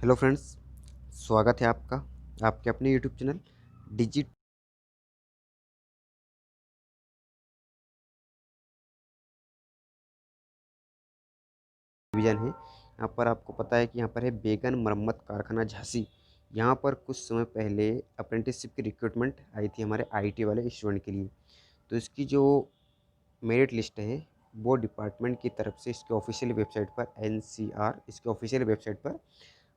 Hello friends, स्वागत है आपका आपके अपने यूट्यूब चैनल डिजिट डिवीज़न है। यहाँ पर आपको पता है कि यहाँ पर है बेगन मरम्मत कारखाना झांसी। यहाँ पर कुछ समय पहले अप्रेंटिसशिप की रिक्रूटमेंट आई थी हमारे आईटी वाले स्टूडेंट के लिए। तो इसकी जो मेरिट लिस्ट है वो डिपार्टमेंट की तरफ से इसके ऑफिशियल वेबसाइट पर एनसीआर इसके ऑफिशियल वेबसाइट पर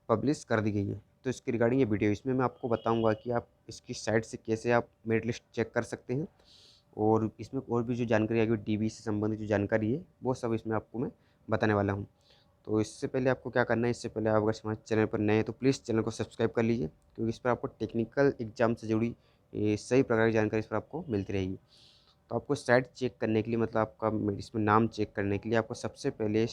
पब्लिश कर दी गई है। तो इसके रिगार्डिंग ये वीडियो इसमें मैं आपको बताऊंगा कि आप इसकी साइट से कैसे आप मेरिट लिस्ट चेक कर सकते हैं, और इसमें और भी जो जानकारी आएगी डीबी से संबंधित जो जानकारी है वो सब इसमें आपको मैं बताने वाला हूँ। तो इससे पहले आपको क्या करना है, इससे पहले आप अगर हमारे चैनल पर नए हैं तो प्लीज़ चैनल को सब्सक्राइब कर लीजिए, क्योंकि इस पर आपको टेक्निकल एग्जाम से जुड़ी सही प्रकार की जानकारी इस पर आपको मिलती रहेगी। तो आपको साइट चेक करने के लिए, मतलब आपका इसमें नाम चेक करने के लिए आपको सबसे पहले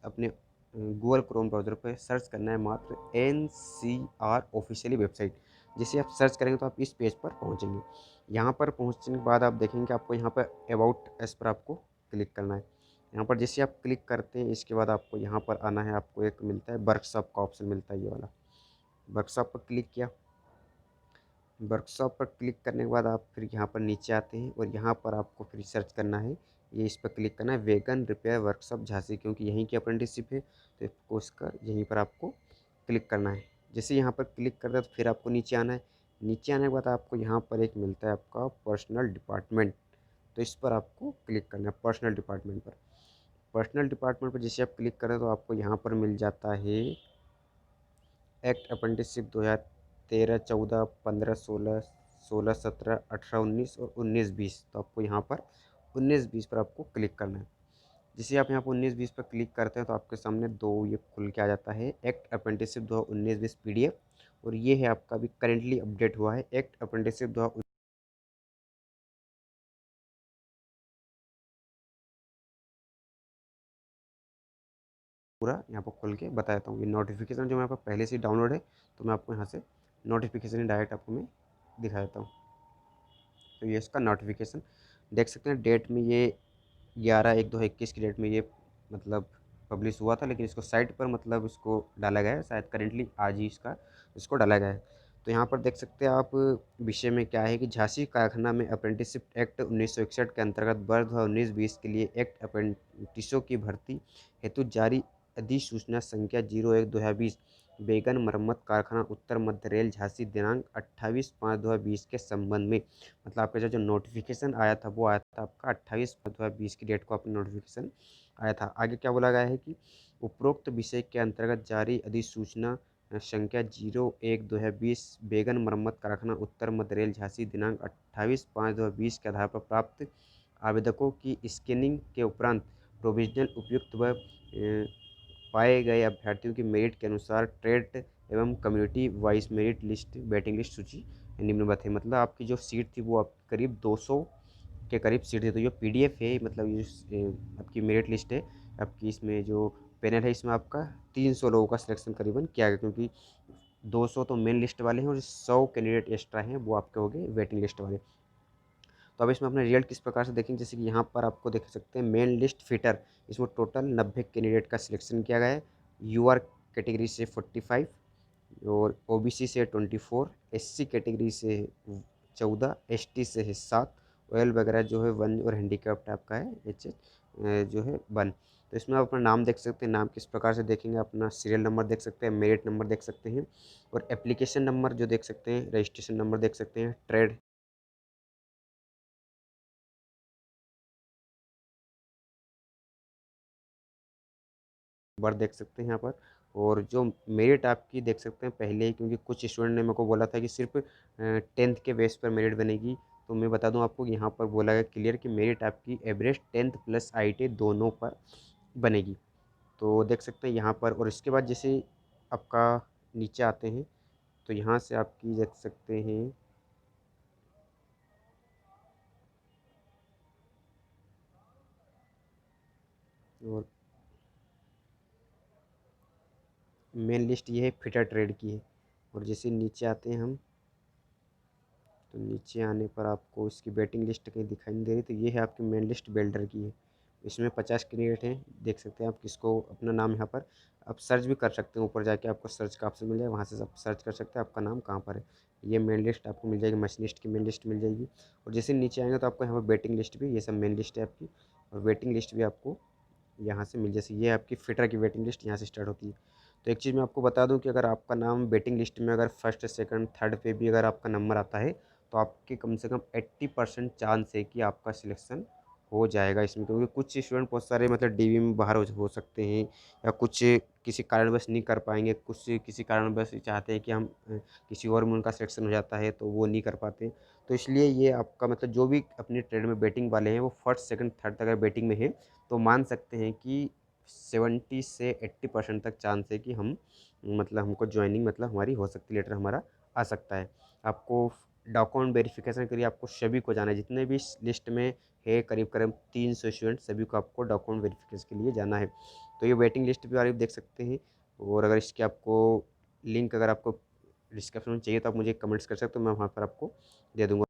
अपने गूगल क्रोम ब्राउज़र पर सर्च करना है मात्र एनसीआर ऑफिशियली वेबसाइट। जैसे आप सर्च करेंगे तो आप इस पेज पर पहुंचेंगे। यहाँ पर पहुंचने के बाद आप देखेंगे कि आपको यहाँ पर अबाउट एस पर आपको क्लिक करना है। यहाँ पर जैसे आप क्लिक करते हैं इसके बाद आपको यहाँ पर आना है, आपको एक मिलता है वर्कशॉप का ऑप्शन मिलता है, ये वाला वर्कशॉप पर क्लिक किया। वर्कशॉप पर क्लिक करने के बाद आप फिर यहाँ पर नीचे आते हैं और यहाँ पर आपको फिर सर्च करना है, ये इस पर क्लिक करना है वेगन रिपेयर वर्कशॉप झांसी, क्योंकि यहीं की अप्रेंटिसशिप है तो इसको इसका यहीं पर आपको क्लिक करना है। जैसे यहाँ पर क्लिक करते हैं तो फिर आपको नीचे आना है। नीचे आने के बाद आपको यहाँ पर एक मिलता है आपका पर्सनल डिपार्टमेंट, तो इस पर आपको क्लिक करना है पर्सनल डिपार्टमेंट पर। पर्सनल डिपार्टमेंट पर जैसे आप क्लिक करें तो आपको यहाँ पर मिल जाता है एक्ट अप्रेंटिसशिप 2013, 14, 15, 16, 16, 17, 18, 19 और 19, 20। तो आपको यहाँ पर 19, 20 पर आपको क्लिक करना है। जैसे आप यहाँ पर 19, 20 पर क्लिक करते हैं तो आपके सामने दो ये खुल के आ जाता है, एक्ट अप्रेंटिसशिप 2019, 20 पीडीएफ, और ये है आपका भी करेंटली अपडेट हुआ है एक्ट अप्रेंटिसशिप 2019 पूरा यहाँ पर खोल के बता देता हूँ। ये नोटिफिकेशन जो मेरे पास पहले से डाउनलोड है, तो मैं आपको यहाँ से नोटिफिकेशन डायरेक्ट आपको मैं दिखा देता हूँ। तो ये इसका नोटिफिकेशन देख सकते हैं, डेट में ये 11/1/2021 की डेट में ये मतलब पब्लिश हुआ था, लेकिन इसको साइट पर मतलब इसको डाला गया है, शायद करेंटली आज ही इसको डाला गया है। तो यहाँ पर देख सकते हैं आप, विषय में क्या है कि झांसी कारखाना में अप्रेंटिसशिप एक्ट 1961 के अंतर्गत वर्ष 2019-20 के लिए एक्ट अप्रेंटिसों की भर्ती हेतु जारी अधिसूचना संख्या 01/2020 बेगन मरम्मत कारखाना उत्तर मध्य रेल झांसी दिनांक 28/5/2020 के संबंध में, मतलब आपका जो नोटिफिकेशन आया था वो आया था आपका 28/5/2020 की डेट को आपका नोटिफिकेशन आया था। आगे क्या बोला गया है कि उपरोक्त विषय के अंतर्गत जारी अधिसूचना संख्या 01/2020 बेगन मरम्मत कारखाना उत्तर मध्य रेल झांसी दिनांक 28/5/2020 के आधार पर प्राप्त आवेदकों की स्कैनिंग के उपरांत प्रोविजनल उपयुक्त व पाए गए अभ्यर्थियों की मेरिट के अनुसार ट्रेड एवं community wise merit list waiting list सूची निम्नवत है। मतलब आपकी जो सीट थी वो आप करीब 200 के करीब सीट थी। तो जो पीडीएफ है, मतलब ये आपकी मेरिट लिस्ट है आपकी, इसमें जो पैनल है इसमें आपका 300 लोगों का सिलेक्शन करीबन किया गया, क्योंकि 200 तो मेन लिस्ट वाले हैं और 100 कैंडिडेट एक्स्ट्रा हैं वो आपके हो गए वेटिंग लिस्ट वाले। तो अब इसमें अपने रिजल्ट किस प्रकार से देखेंगे, जैसे कि यहाँ पर आपको देख सकते हैं मेन लिस्ट फिटर, इसमें टोटल 90 कैंडिडेट का सिलेक्शन किया गया है। यूआर कैटेगरी से 45 और ओबीसी से 24, एससी कैटेगरी से 14, एसटी से है 7, ऑयल वगैरह जो है 1 और हैंडीकैप्ड आपका है एच जो है 1। तो इसमें आप अपना नाम देख सकते हैं, नाम किस प्रकार से देखेंगे, अपना सीरियल नंबर देख सकते हैं, मेरिट नंबर देख सकते हैं, और एप्लीकेशन नंबर जो देख सकते हैं, रजिस्ट्रेशन नंबर देख सकते हैं, ट्रेड नंबर देख सकते हैं यहाँ पर, और जो मेरिट आपकी देख सकते हैं पहले ही, क्योंकि कुछ स्टूडेंट ने मेरे को बोला था कि सिर्फ 10th के बेस पर मेरिट बनेगी। तो मैं बता दूं आपको, यहाँ पर बोला गया क्लियर कि मेरिट आपकी एवरेज 10th प्लस आईटी दोनों पर बनेगी। तो देख सकते हैं यहाँ पर, और इसके बाद जैसे आपका नीचे आते हैं तो यहाँ से आपकी देख सकते हैं, और मेन लिस्ट ये है फिटर ट्रेड की है। और जैसे नीचे आते हैं हम, तो नीचे आने पर आपको इसकी वेटिंग लिस्ट कहीं दिखाई नहीं दे रही, तो ये है आपकी मेन लिस्ट वेल्डर की है। इसमें 50 कैंडिडेट हैं, देख सकते हैं आप। किसको अपना नाम यहाँ पर आप सर्च भी कर सकते हैं, ऊपर जाके आपको सर्च का ऑप्शन मिल जाएगा, वहाँ से सब सर्च कर सकते हैं आपका नाम कहाँ पर है। ये मेन लिस्ट आपको मिल जाएगी, मशीनिस्ट की मेन लिस्ट मिल जाएगी। और जैसे नीचे आएंगे तो आपको यहाँ पर वेटिंग लिस्ट भी, ये सब मेन लिस्ट है आपकी, और वेटिंग लिस्ट भी आपको यहाँ से मिल, जैसे ये आपकी फिटर की वेटिंग लिस्ट यहाँ से स्टार्ट होती है। तो एक चीज़ मैं आपको बता दूं कि अगर आपका नाम वेटिंग लिस्ट में अगर फर्स्ट सेकंड थर्ड पे भी अगर आपका नंबर आता है तो आपके कम से कम 80% चांस है कि आपका सिलेक्शन हो जाएगा इसमें, क्योंकि कुछ स्टूडेंट बहुत सारे मतलब डीवी में बाहर हो सकते हैं, या कुछ किसी कारणवश नहीं कर पाएंगे, कुछ किसी कारणवश चाहते हैं कि हम किसी और में उनका सिलेक्शन हो जाता है तो वो नहीं कर पाते। तो इसलिए ये आपका मतलब जो भी अपने ट्रेड में बैटिंग वाले हैं वो फर्स्ट सेकंड थर्ड तक अगर बैटिंग में है तो मान सकते हैं कि 70 से 80% तक चांस है कि हम मतलब हमको ज्वाइनिंग मतलब हमारी हो सकती है, लेटर हमारा आ सकता है। आपको डॉक्यूमेंट वेरिफिकेशन के लिए आपको सभी को जाना है, जितने भी लिस्ट में है करीब करीब 300 स्टूडेंट, सभी को आपको डॉक्यूमेंट वेरिफिकेशन के लिए जाना है। तो ये वेटिंग लिस्ट भी आप देख सकते हैं। और अगर इसके आपको लिंक अगर आपको डिस्क्रिप्शन में चाहिए तो आप मुझे कमेंट्स कर सकते हो, मैं वहाँ पर आपको दे दूँगा।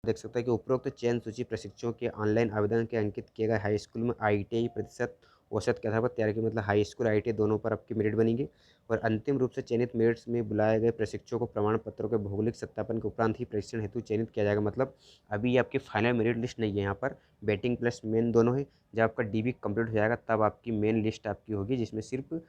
देख सकते हैं कि उपरोक्त चयन सूची प्रशिक्षुओं के ऑनलाइन आवेदन के अंकित किए गए हाई स्कूल में आईटीआई प्रतिशत औसत के आधार पर तैयार की, मतलब हाई स्कूल आईटीआई दोनों पर आपकी मेरिट बनेंगे। और अंतिम रूप से चयनित मेरिट्स में बुलाए गए प्रशिक्षुओं को प्रमाण पत्रों के भौगोलिक सत्यापन के उपरांत ही प्रशिक्षण हेतु चयनित किया जाएगा। मतलब अभी ये आपकी फाइनल मेरिट लिस्ट नहीं है, यहाँ पर बैटिंग प्लस मेन दोनों है। जब आपका डीबी कंप्लीट हो जाएगा तब आपकी मेन लिस्ट आपकी होगी, जिसमें सिर्फ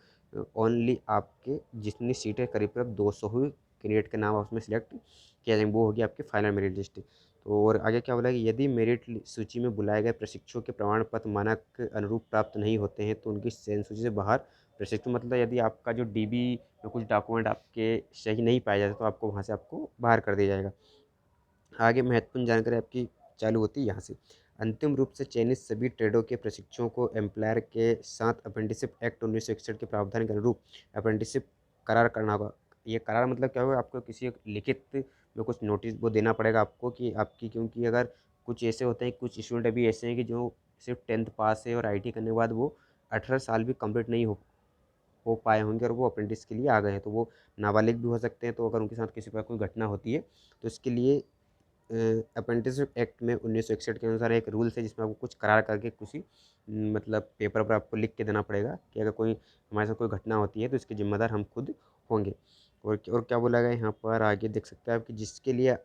ओनली आपके जितनी सीटें करीब करीब 200 हुई कैंडिडेट के नाम उसमें सिलेक्ट किया जाएंगे, वो होगी आपकी फाइनल मेरिट लिस्ट। तो और आगे क्या बोला कि यदि मेरिट सूची में बुलाए गए प्रशिक्षुओं के प्रमाण पत्र मानक अनुरूप प्राप्त नहीं होते हैं तो उनकी चयन सूची से बाहर प्रशिक्षु, मतलब यदि आपका जो डीबी में कुछ डॉक्यूमेंट आपके सही नहीं पाए जाते तो आपको वहाँ से आपको बाहर कर दिया जाएगा। आगे महत्वपूर्ण जानकारी आपकी चालू होती है यहाँ से। अंतिम रूप से चयनित सभी ट्रेडों के प्रशिक्षुओं को एम्प्लायर के साथ अप्रेंटिसशिप एक्ट 1961 के प्रावधान के अनुरूप अप्रेंटिसशिप करार करना होगा। ये करार मतलब क्या होगा, आपको किसी एक लिखित में कुछ नोटिस वो देना पड़ेगा आपको कि आपकी, क्योंकि अगर कुछ ऐसे होते हैं, कुछ स्टूडेंट अभी ऐसे हैं कि जो सिर्फ 10th पास है और आईटी करने के बाद वो 18 साल भी कंप्लीट नहीं हो पाए होंगे और वो अप्रेंटिस के लिए आ गए हैं, तो वो नाबालिग भी हो सकते हैं। तो अगर उनके साथ किसी प्रकार कोई घटना होती है तो इसके लिए अप्रेंटिसशिप एक्ट में 1961 के अनुसार एक रूल्स है जिसमें आपको कुछ करार करके किसी मतलब पेपर पर आपको लिख के देना पड़ेगा कि अगर कोई हमारे साथ कोई घटना होती है तो इसके जिम्मेदार हम खुद होंगे। और क्या बोला गया यहाँ पर आगे देख सकते हैं आप कि जिसके लिए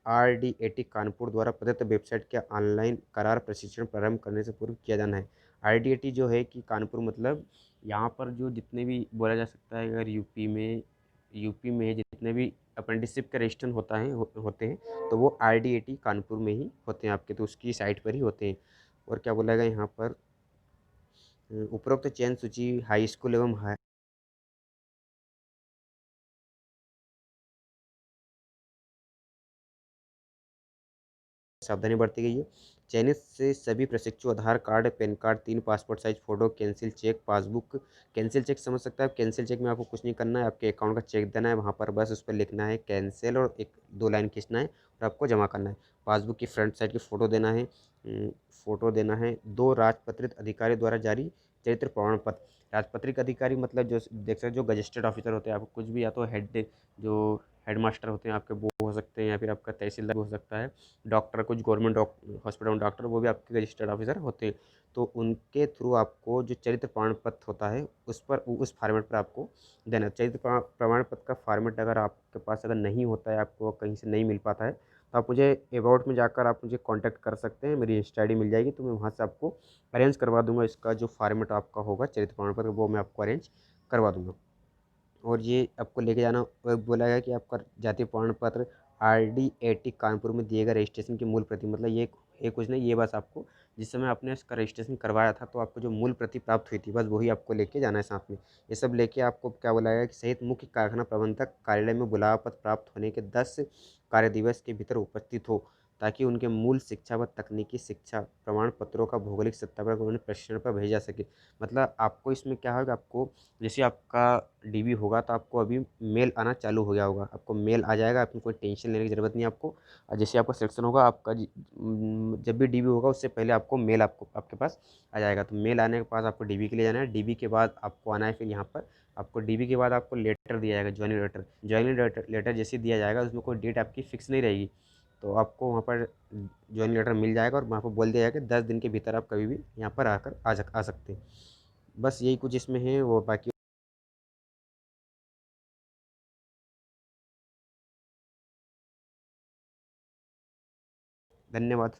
RDAT कानपुर द्वारा प्रदत्त वेबसाइट के ऑनलाइन करार प्रशिक्षण प्रारंभ करने से पूर्व किया जाना है। RDAT जो है कि कानपुर मतलब यहाँ पर जो जितने भी बोला जा सकता है, अगर यूपी में जितने भी अप्रेंटिसशिप का रजिस्ट्रेशन होता है होते हैं तो वो RDAT कानपुर में ही होते हैं आपके, तो उसकी साइट पर ही होते हैं। और क्या बोला गया यहाँ पर उपरोक्त चयन सूची हाई स्कूल एवं सावधानी बरती गई है। चयनित से सभी प्रशिक्षु Aadhaar card, PAN card, 3 passport size photo, cancel cheque, passbook. Cancel cheque समझ सकते हैं आप, कैंसिल चेक में आपको कुछ नहीं करना है, आपके अकाउंट का चेक देना है, वहाँ पर बस उस पर लिखना है कैंसिल और एक दो लाइन खींचना है और आपको जमा करना है। पासबुक की फ्रंट साइड की फ़ोटो देना है, दो राजपत्रित अधिकारी द्वारा जारी चरित्र प्रमाण पत्र। राजपत्रित अधिकारी मतलब जो देख सकते जो गजस्टेड ऑफिसर होते हैं, आपको कुछ भी या तो जो हेड मास्टर होते हैं आपके वो हो सकते हैं, या फिर आपका तहसीलदार हो सकता है, डॉक्टर कुछ गवर्नमेंट हॉस्पिटल में डॉक्टर वो भी आपके रजिस्टर्ड ऑफिसर होते हैं। तो उनके थ्रू आपको जो चरित्र प्रमाण पत्र होता है उस पर उस फॉर्मेट पर आपको देना। चरित्र प्रमाण पत्र का फॉर्मेट अगर आपके पास अगर नहीं होता है, आपको कहीं से नहीं मिल पाता है तो आप मुझे अबाउट में जाकर आप मुझे कांटेक्ट कर सकते हैं, मेरी इंस्टा आई डी मिल जाएगी, तो मैं वहाँ से आपको अरेंज करवा दूंगा। इसका जो फॉर्मेट आपका होगा चरित्र प्रमाण पत्र वो मैं आपको अरेंज करवा दूंगा। और ये आपको लेके जाना बोला गया कि आपका जातीय प्रमाण पत्र RDAT कानपुर में दिए गए रजिस्ट्रेशन की मूल प्रति, मतलब ये कुछ नहीं, ये बस आपको जिस समय आपने इसका रजिस्ट्रेशन करवाया था तो आपको जो मूल प्रति प्राप्त हुई थी बस वही आपको लेके जाना है साथ में। ये सब लेके आपको क्या बोला गया कि सहित मुख्य कारखाना प्रबंधक कार्यालय में बुलावा पत्र प्राप्त होने के 10 कार्य दिवस के भीतर उपस्थित हो। ताकि उनके मूल शिक्षा व तकनीकी शिक्षा प्रमाण पत्रों का भौगोलिक सत्यापन उन्हें प्रशिक्षण पर भेजा सके। मतलब आपको इसमें क्या होगा, आपको जैसे आपका डीबी होगा तो आपको अभी मेल आना चालू हो गया होगा, आपको मेल आ जाएगा, आपको कोई टेंशन लेने की ज़रूरत नहीं है आपको। और जैसे आपका सिलेक्शन होगा आपका जब भी डीबी होगा उससे पहले आपको मेल आपको आपके पास आ जाएगा। तो मेल आने के बाद आपको डीबी के लिए जाना है, डीबी के बाद आपको आना है फिर यहाँ पर आपको डीबी के बाद आपको लेटर दिया जाएगा, ज्वाइनिंग लेटर। ज्वाइनिंग लेटर जैसे दिया जाएगा उसमें कोई डेट आपकी फिक्स नहीं रहेगी, तो आपको वहाँ पर ज्वाइनिंग लेटर मिल जाएगा और वहाँ पर बोल दिया जाएगा कि 10 दिन के भीतर आप कभी भी यहाँ पर आकर आ सकते हैं। बस यही कुछ इसमें है, वो बाकी धन्यवाद।